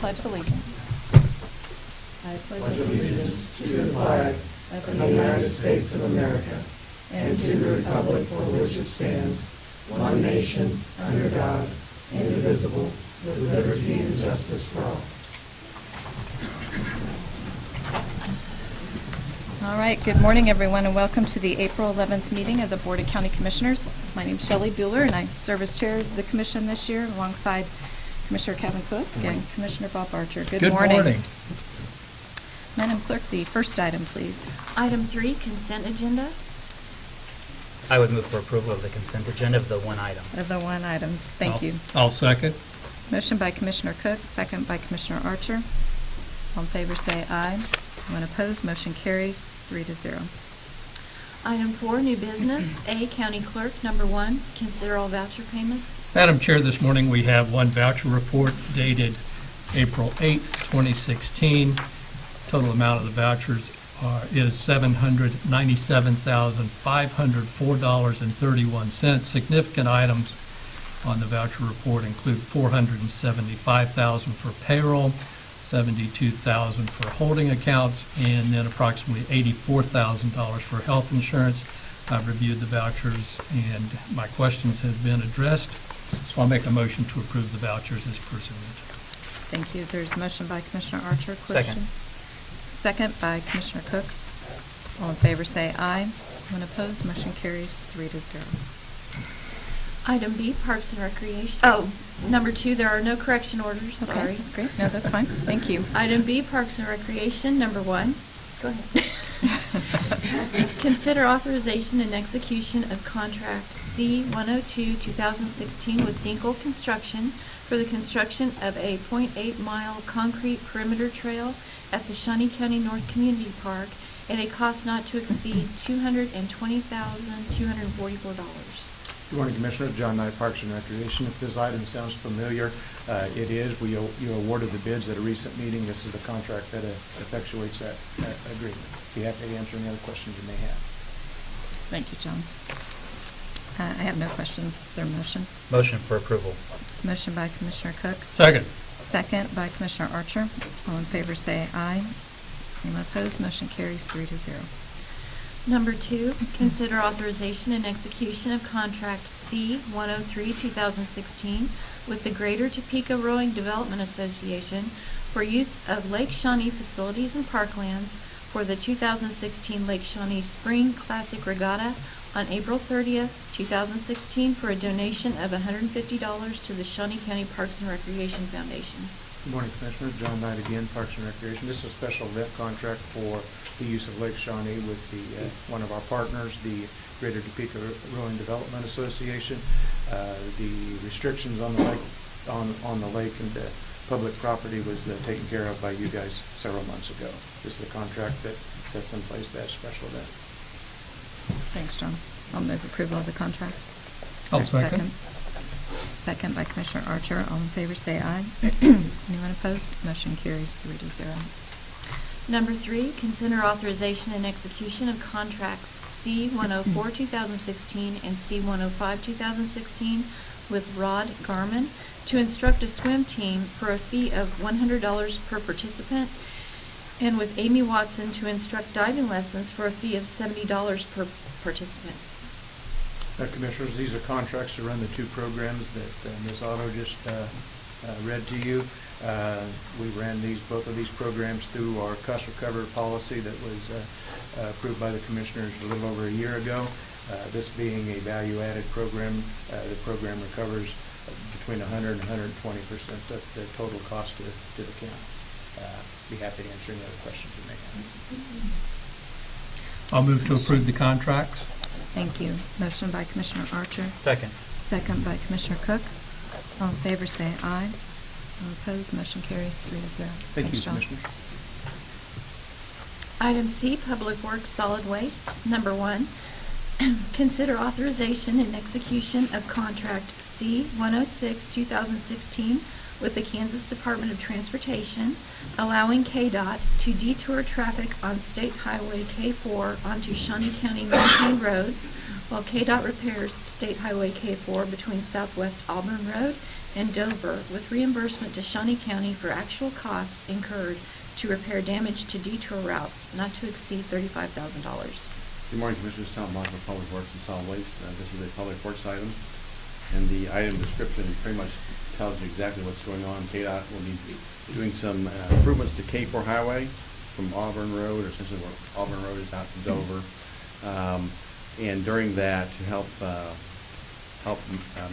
Pledge of Allegiance. I pledge allegiance to the flag of the United States of America and to the republic for which it stands, one nation, under God, indivisible, with liberty and justice for all. All right, good morning, everyone, and welcome to the April 11th meeting of the Board of County Commissioners. My name is Shelley Bueller, and I serve as chair of the commission this year alongside Commissioner Kevin Cook and Commissioner Bob Archer. Good morning. Madam Clerk, the first item, please. Item 3, consent agenda. I would move for approval of the consent agenda of the one item. Of the one item. Thank you. I'll second. Motion by Commissioner Cook, second by Commissioner Archer. All in favor say aye. When opposed, motion carries 3-0. Item 4, new business. A, County Clerk, number 1, consider all voucher payments. Madam Chair, this morning we have one voucher report dated April 8, 2016. Total amount of the vouchers is $797,504.31. Significant items on the voucher report include $475,000 for payroll, $72,000 for holding accounts, and then approximately $84,000 for health insurance. I've reviewed the vouchers and my questions have been addressed, so I'll make a motion to approve the vouchers as presented. Thank you. There's a motion by Commissioner Archer. Questions? Second by Commissioner Cook. All in favor say aye. When opposed, motion carries 3-0. Item B, Parks and Recreation. Oh, number 2, there are no correction orders. Okay, Sorry. great. No, that's fine. Thank you. Item B, Parks and Recreation, number 1. Go ahead. Consider authorization and execution of contract C-102-2016 with Dinkle Construction for the construction of a .8-mile concrete perimeter trail at the Shawnee County North Community Park at a cost not to exceed $220,244. Good morning, Commissioners. John Knight, Parks and Recreation. If this item sounds familiar, it is. You awarded the bids at a recent meeting. This is the contract that effectuates that agreement. Be happy to answer any other questions you may have. Thank you, John. I have no questions. Is there a motion? Motion for approval. It's a motion by Commissioner Cook. Second. Second by Commissioner Archer. All in favor say aye. Anyone opposed? Motion carries 3-0. Number 2, consider authorization and execution of contract C-103-2016 with the Greater Topeka Rowing Development Association for use of Lake Shawnee facilities and parklands for the 2016 Lake Shawnee Spring Classic Regatta on April 30th, 2016 for a donation of $150 to the Shawnee County Parks and Recreation Foundation. Good morning, Commissioners. John Knight again, Parks and Recreation. This is a special event contract for the use of Lake Shawnee with the one of our partners, the Greater Topeka Rowing Development Association. The restrictions on the lake, on the lake and the public property was taken care of by you guys several months ago. This is the contract that sets in place that special event. Thanks, John. I'll move approval of the contract. I'll Is there a second. Second by Commissioner Archer. All in favor say aye. Anyone opposed? Motion carries 3-0. Number 3, consider authorization and execution of contracts C-104-2016 and C-105-2016 with Rod Garman to instruct a swim team for a fee of $100 per participant, and with Amy Watson to instruct diving lessons for a fee of $70 per participant. Commissioners, these are contracts to run the 2 programs that Ms. Otto just read to you. We ran both of these programs through our cost recovery policy that was approved by the Commissioners a little over a year ago. This being a value-added program, the program recovers between 100 and 120% of the total cost to the county. Be happy to answer any other questions you may have. I'll move to approve the contracts. Thank you. Motion by Commissioner Archer. Second. Second by Commissioner Cook. All in favor say aye. All opposed, motion carries 3-0. Thank you, John. Commissioners. Item C, Public Works Solid Waste. Number 1, consider authorization and execution of contract C-106-2016 with the Kansas Department of Transportation, allowing KDOT to detour traffic on State Highway K4 onto Shawnee County maintained roads, while KDOT repairs State Highway K4 between Southwest Auburn Road and Dover with reimbursement to Shawnee County for actual costs incurred to repair damage to detour routes not to exceed $35,000. Good morning, Commissioners. Tom Marshall, Public Works and Solid Waste. This is a Public Works item, and the item description pretty much tells you exactly what's going on. KDOT will be doing some improvements to K4 Highway from Auburn Road, or essentially where Auburn Road is out to Dover. And during that, to help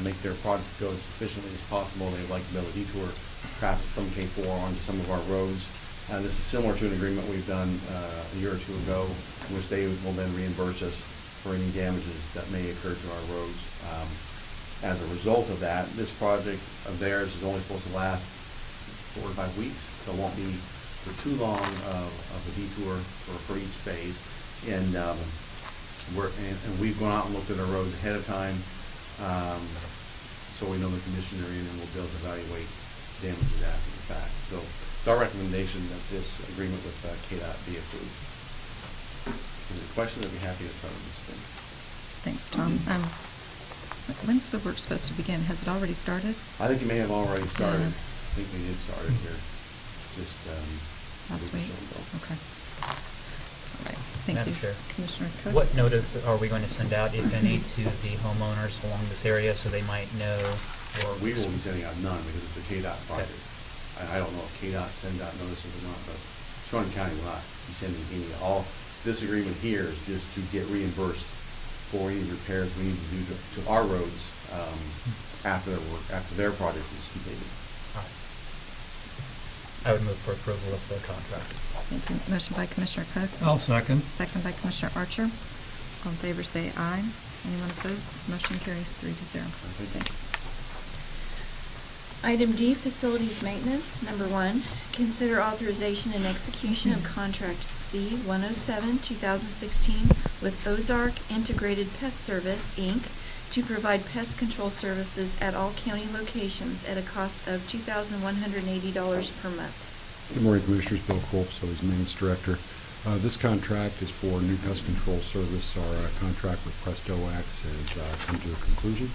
make their project go as efficiently as possible, they'd like to be able to detour traffic from K4 onto some of our roads. This is similar to an agreement we've done a year or two ago, in which they will then reimburse us for any damages that may occur to our roads. As a result of that, this project of theirs is only supposed to last 4 to 5 weeks, so it won't be for too long of a detour for each phase. And we've gone out and looked at our roads ahead of time, so we know the condition they're in, and we'll be able to evaluate damages after the fact. So it's our recommendation that this agreement with KDOT be approved. If there's a question, I'd be happy to try to respond. Thanks, Tom. When's the work supposed to begin? Has it already started? I think it may have already started. Yeah. I think we did start it here just Last a week? or so ago. Okay. All right, thank Madam you. Chair. Commissioner Cook? What notice are we going to send out, if any, to the homeowners along this area so they might know? Or We will be sending out none because it's a KDOT project. I don't know if KDOT sends out notices or not, but Shawnee County will not be sending any. This agreement here is just to get reimbursed for any repairs we need to do to our roads after their project is completed. All right. I would move for approval of the contract. Thank you. Motion by Commissioner Cook. I'll second. Second by Commissioner Archer. All in favor say aye. Anyone opposed? Motion carries 3-0. Thank you. Thanks. Item D, Facilities Maintenance. Number 1, consider authorization and execution of Contract C-107, 2016 with Ozark Integrated Pest Service, Inc., to provide pest control services at all county locations at a cost of $2,180 per month. Good morning, Commissioners. Bill Cole, Facilities Maintenance Director. This contract is for new pest control service. Our contract with Presto X has come to a conclusion,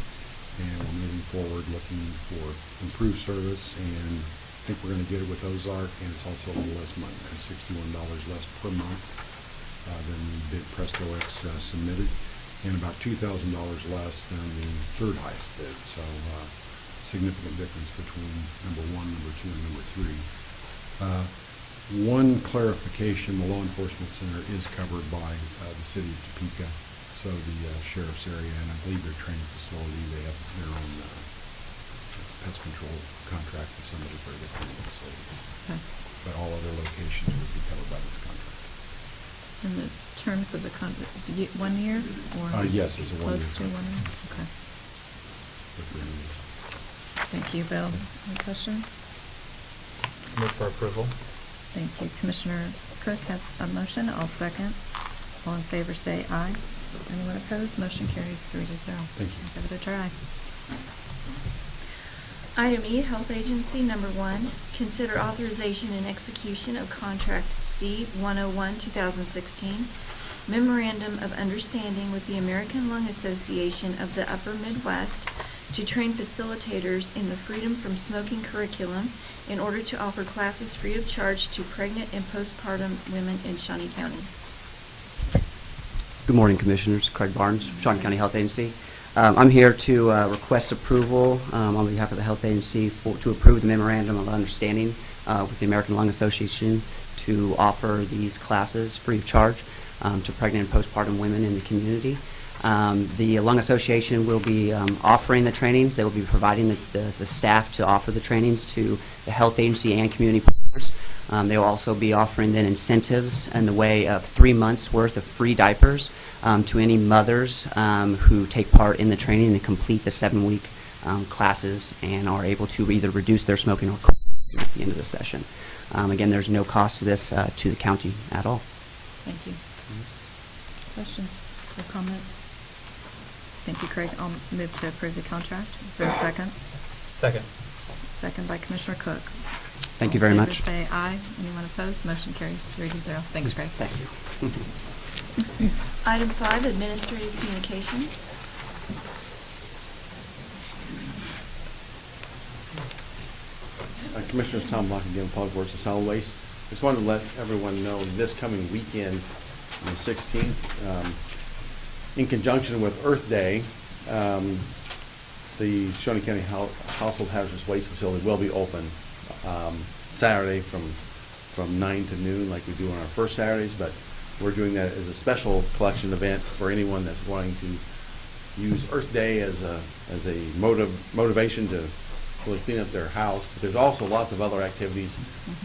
and we're moving forward looking for improved service, and I think we're going to get it with Ozark, and it's also a little less money, $61 less per month than the bid Presto X submitted, and about $2,000 less than the third highest bid. So significant difference between number 1, number 2, and number 3. One clarification, the law enforcement center is covered by the city of Topeka, so the sheriff's area, and I believe their training facility, they have their own pest control contract with somebody for their training facility. Okay. But all other locations would be covered by this contract. In the terms of the contract, 1 year or? Yes, it's a 1 year Close to 1 year? contract. Okay. With renewals. Thank you, Bill. Any questions? Move for approval. Thank you. Commissioner Cook has a motion. I'll second. All in favor say aye. Anyone opposed? Motion carries 3-0. Thank you. Give it a try. Item E, Health Agency. Number 1, consider authorization and execution of Contract C-101, 2016, Memorandum of Understanding with the American Lung Association of the Upper Midwest to train facilitators in the Freedom from Smoking curriculum in order to offer classes free of charge to pregnant and postpartum women in Shawnee County. Good morning, Commissioners. Craig Barnes, Shawnee County Health Agency. I'm here to request approval on behalf of the Health Agency to approve the Memorandum of Understanding with the American Lung Association to offer these classes free of charge to pregnant and postpartum women in the community. The Lung Association will be offering the trainings. They will be providing the staff to offer the trainings to the Health Agency and community partners. They will also be offering then incentives in the way of 3 months' worth of free diapers to any mothers who take part in the training and complete the 7-week classes and are able to either reduce their smoking or quit at the end of the session. Again, there's no cost to this to the county at all. Thank you. Questions or comments? Thank you, Craig. I'll move to approve the contract. Is there a second? Second. Second by Commissioner Cook. Thank you very All in much. favor say aye. Anyone opposed? Motion carries 3-0. Thanks, Craig. Thank you. Item 5, Administrative Communications. Commissioners, Tom Block again, Public Works and Solid Waste. Just wanted to let everyone know this coming weekend, on the 16th, in conjunction with Earth Day, the Shawnee County Household Hazardous Waste Facility will be open Saturday from 9 to noon like we do on our first Saturdays, but we're doing that as a special collection event for anyone that's wanting to use Earth Day as a motivation to really clean up their house. But there's also lots of other activities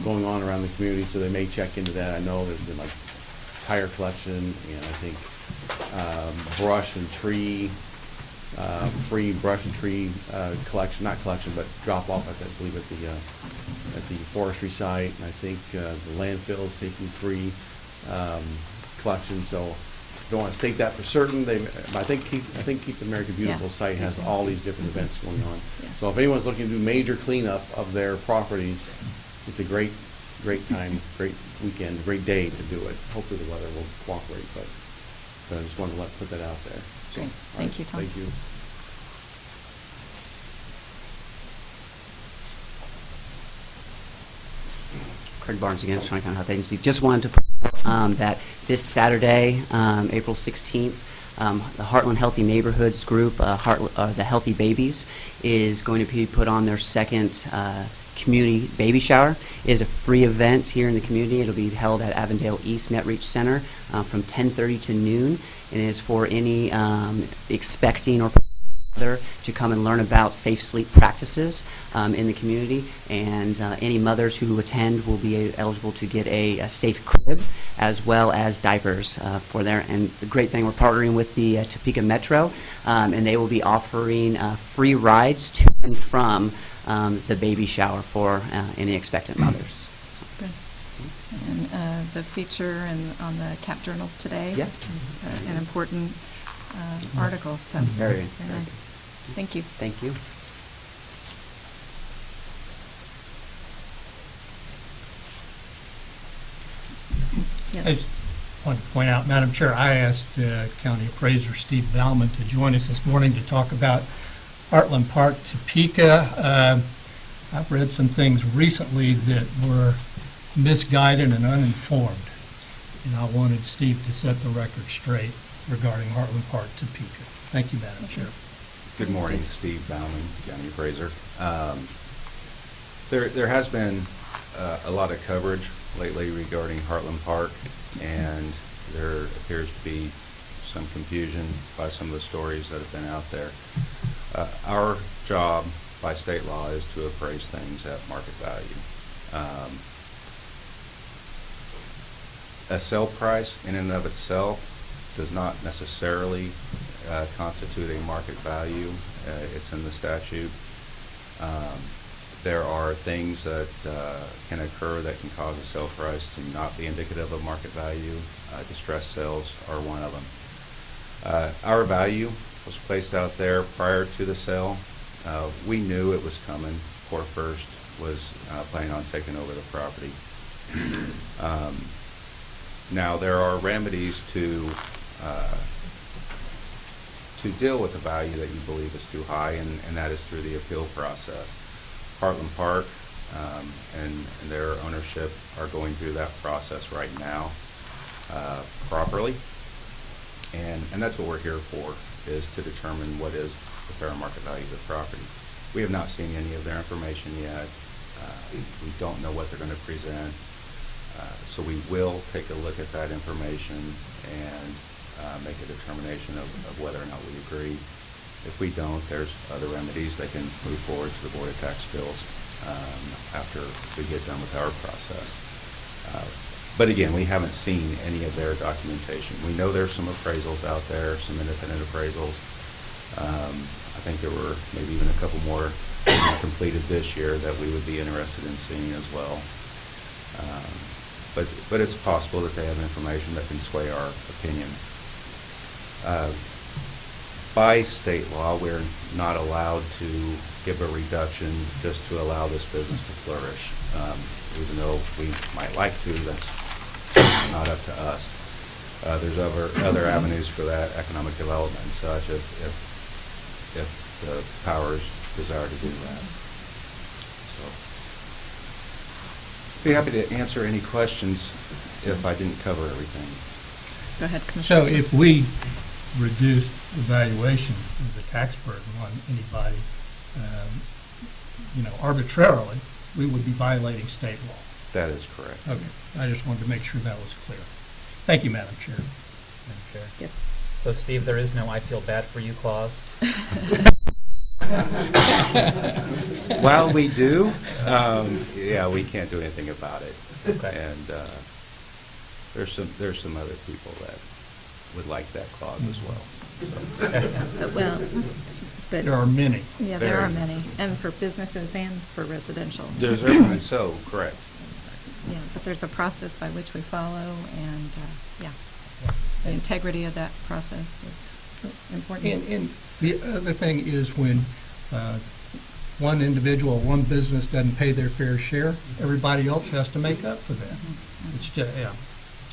going on around the community, so they may check into that. I know there's been like tire collection and I think brush and tree, free brush and tree collection, not collection, but drop off, I believe, at the forestry site. And I think the landfill is taking free collection. So don't want to state that for certain. I think Keep America Beautiful site has all these different events going on. Yeah. So if anyone's looking to do major cleanup of their properties, it's a great time, great weekend, great day to do it. Hopefully the weather will cooperate, but I just wanted to put that out there. So, Great. all Thank right, you, Tom. Thank you. Craig Barnes again, Shawnee County Health Agency. Just wanted to put that this Saturday, April 16th, the Heartland Healthy Neighborhoods group, the Healthy Babies, is going to be put on their second community baby shower. It is a free event here in the community. It'll be held at Avondale East Net-Reach Center from 10:30 to noon, and it is for any expecting or mother to come and learn about safe sleep practices in the community, and any mothers who attend will be eligible to get a safe crib as well as diapers for there. And the great thing, we're partnering with the Topeka Metro, and they will be offering free rides to and from the baby shower for any expectant mothers. Good. And the feature on the Cap Journal today Yeah. is an important article, so Very nice. Thank you. Thank you. Yes. I just want to point out, Madam Chair, I asked County Appraiser Steve Bauman to join us this morning to talk about Heartland Park, Topeka. I've read some things recently that were misguided and uninformed, and I wanted Steve to set the record straight regarding Heartland Park, Topeka. Thank you, Madam Chair. Good morning, Steve Bauman, County Appraiser. There has been a lot of coverage lately regarding Heartland Park, and there appears to be some confusion by some of the stories that have been out there. Our job by state law is to appraise things at market value. A sale price in and of itself does not necessarily constitute a market value. It's in the statute. There are things that can occur that can cause a sale price to not be indicative of market value. Distressed sales are one of them. Our value was placed out there prior to the sale. We knew it was coming. Core First was planning on taking over the property. Now there are remedies to deal with the value that you believe is too high, and that is through the appeal process. Heartland Park and their ownership are going through that process right now properly, and that's what we're here for, is to determine what is the fair market value of the property. We have not seen any of their information yet. We don't know what they're going to present, so we will take a look at that information and make a determination of whether or not we agree. If we don't, there's other remedies that can move forward to the Board of Tax Bills after we get done with our process. But again, we haven't seen any of their documentation. We know there's some appraisals out there, some independent appraisals. I think there were maybe even a couple more completed this year that we would be interested in seeing as well. But it's possible that they have information that can sway our opinion. By state law, we're not allowed to give a reduction just to allow this business to flourish. Even though we might like to, that's not up to us. There's other avenues for that, economic development and such, if the powers desire to do that. So Be happy to answer any questions if I didn't cover everything. Go ahead, Commissioner. So if we reduce the valuation of the tax burden on anybody, arbitrarily, we would be violating state law. That is correct. Okay, I just wanted to make sure that was clear. Thank you, Madam Chair. Madam Chair. Yes. So Steve, there is no "I feel bad for you" clause. Well, we do. Yeah, we can't do anything about it. Okay. And there's some other people that would like that clause as well. Well, but There are many. yeah, there are Very. many, and for businesses and for residential. Deservedly so, correct. Yeah, but there's a process by which we follow, and the integrity of that process is important. And the other thing is when one individual, one business doesn't pay their fair share, everybody else has to make up for that. It's just, yeah.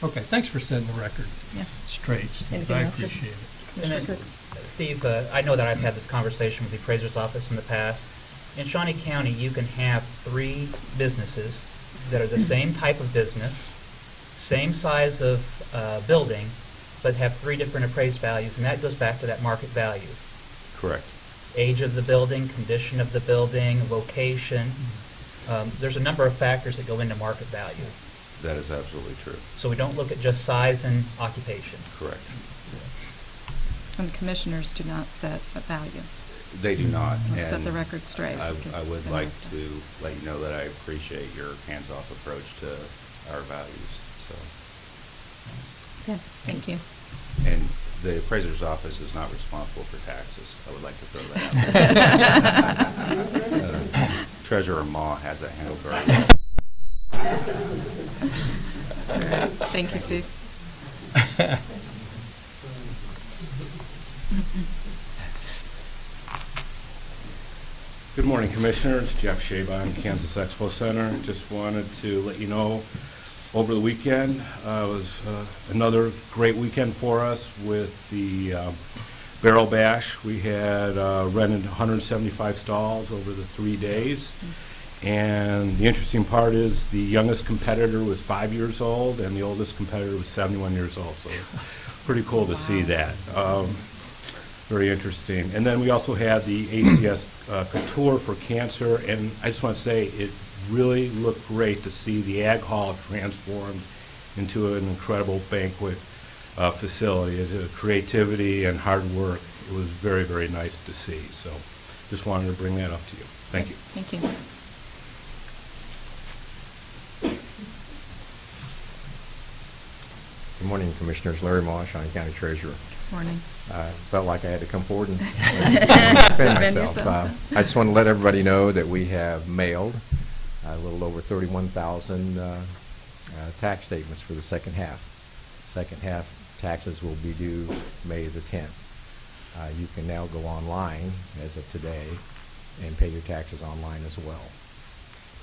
Okay, thanks for setting the record Yeah. straight, Steve. Anything I else? appreciate it. And Commissioner then, Cook? Steve, I know that I've had this conversation with the appraiser's office in the past. In Shawnee County, you can have 3 businesses that are the same type of business, same size of building, but have 3 different appraised values, and that goes back to that market value. Correct. Age of the building, condition of the building, location. There's a number of factors that go into market value. That is absolutely true. So we don't look at just size and occupation. Correct. And commissioners do not set a value. They do not. Let's set and the record straight. I because would then like it's done. to let you know that I appreciate your hands-off approach to our values. So, Good, thank you. and the appraiser's office is not responsible for taxes. I would like to throw that out. Treasurer Ma has that handled very well. All right, thank you, Steve. Good morning, Commissioners. Jeff Shabine, Kansas Expo Center. Just wanted to let you know, over the weekend was another great weekend for us with the Barrel Bash. We had rented 175 stalls over the 3 days. And the interesting part is the youngest competitor was 5 years old and the oldest competitor was 71 years old. So pretty cool to see that. Very interesting. And then we also had the ACS Couture for Cancer, and I just want to say it really looked great to see the Ag Hall transformed into an incredible banquet facility. The creativity and hard work, it was very, very nice to see. So just wanted to bring that up to you. Thank you. Thank you. Good morning, Commissioners. Larry Moss, Shawnee County Treasurer. Morning. Felt like I had to come forward and Defend defend myself. yourself. I just want to let everybody know that we have mailed a little over 31,000 tax statements for the second half. Second half taxes will be due May the 10th. You can now go online as of today and pay your taxes online as well.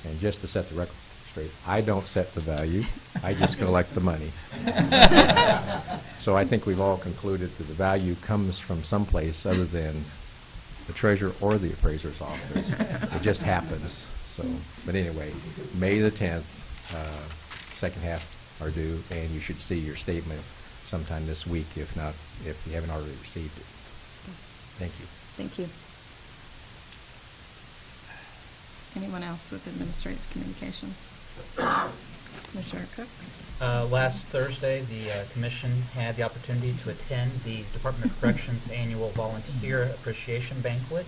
And just to set the record straight, I don't set the value. I just collect the money. So I think we've all concluded that the value comes from someplace other than the treasurer or the appraiser's office. It just happens. So, but anyway, May the 10th, second half are due, and you should see your statement sometime this week, if not, if you haven't already received it. Thank you. Thank you. Anyone else with administrative communications? Commissioner Cook? Last Thursday, the commission had the opportunity to attend the Department of Corrections Annual Volunteer Appreciation Banquet.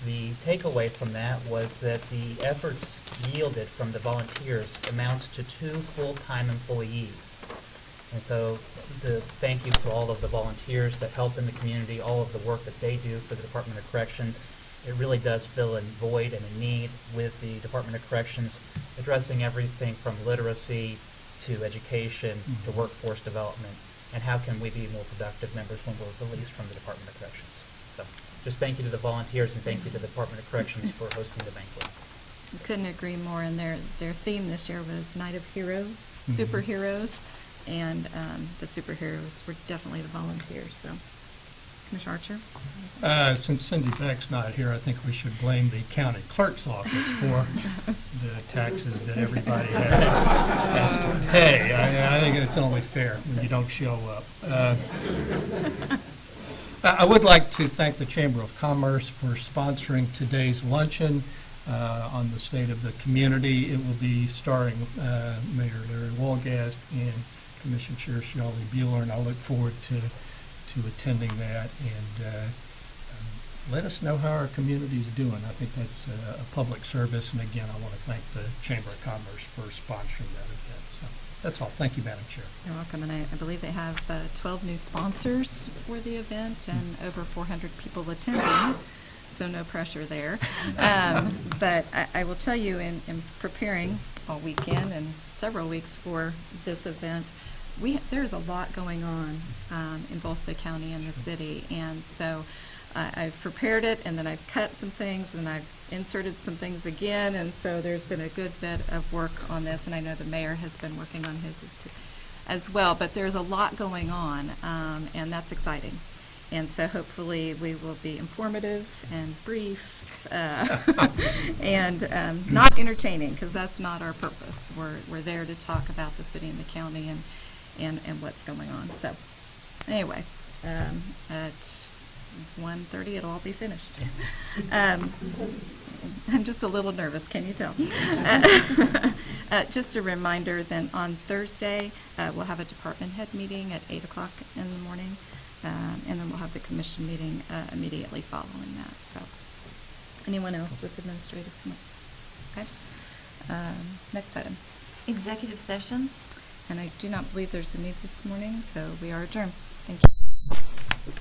The takeaway from that was that the efforts yielded from the volunteers amounts to 2 full-time employees. And so the thank you to all of the volunteers that help in the community, all of the work that they do for the Department of Corrections. It really does fill a void and a need with the Department of Corrections, addressing everything from literacy to education to workforce development, and how can we be more productive members when we're released from the Department of Corrections. So just thank you to the volunteers and thank you to the Department of Corrections for hosting the banquet. I couldn't agree more, and their theme this year was Night of Heroes, superheroes, and the superheroes were definitely the volunteers, so Commissioner Archer? Since Cindy Beck's not here, I think we should blame the county clerk's office for the taxes that everybody has to pay. I think it's only fair when you don't show up. I would like to thank the Chamber of Commerce for sponsoring today's luncheon on the state of the community. It will be starring Mayor Larry Walgast and Commission Chair Shawnee Bueller, and I look forward to attending that, and let us know how our community is doing. I think that's a public service, and again, I want to thank the Chamber of Commerce for sponsoring that event. So that's all. Thank you, Madam Chair. You're welcome, and I believe they have 12 new sponsors for the event and over 400 people attending, so no pressure there. But I will tell you, in preparing all weekend and several weeks for this event, there's a lot going on in both the county and the city, and so I've prepared it, and then I've cut some things, and I've inserted some things again, and so there's been a good bit of work on this, and I know the mayor has been working on his as well, but there's a lot going on, and that's exciting. And so hopefully we will be informative and brief and not entertaining, because that's not our purpose. We're there to talk about the city and the county and what's going on. So anyway, at 1:30 it'll all be finished. I'm just a little nervous, can you tell? Just a reminder, then on Thursday we'll have a department head meeting at 8 o'clock in the morning, and then we'll have the commission meeting immediately following that. So anyone else with administrative comment? Okay. Next item. Executive sessions. And I do not believe there's a need this morning, so we are adjourned. Thank you.